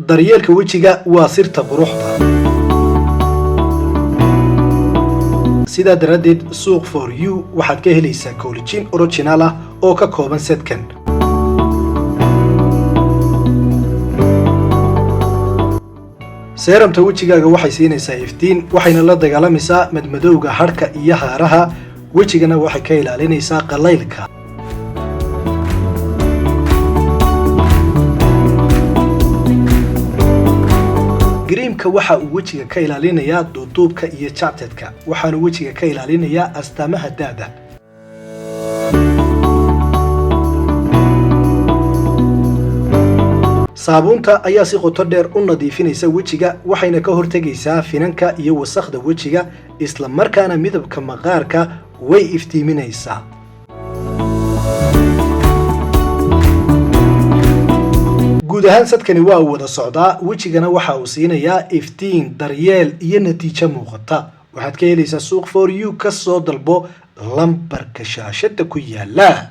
daryeelka wejiga waa sirta quruxda. sidaa daradeed suuq for you waxaad ka helaysaa collagen original ah oo ka kooban setkan. seeramta wejigaaga waxay siinaysaa iftiin, waxayna la dagaalamaysaa madmadowga harka iyo haaraha, wejigana waxay ka ilaalinaysaa qalaylka. Creamka waxa uu wejiga ka ilaalinayaa duuduubka iyo jactadka, waxaana wejiga ka ilaalinayaa astaamaha da'da. saabuunta ayaa si qoto dheer u nadiifinaysa wejiga, waxayna ka hortagaysaa finanka iyo wasakhda wejiga, isla markaana midabka maqaarka way iftiiminaysaa. guud ahaan sadkani waa wada socdaa, wejigana waxa uu siinayaa iftiin, daryeel iyo natiijo muuqata. waxaad ka helaysaa suuq for you, ka soo dalbo lambarka shaashada ku yaala.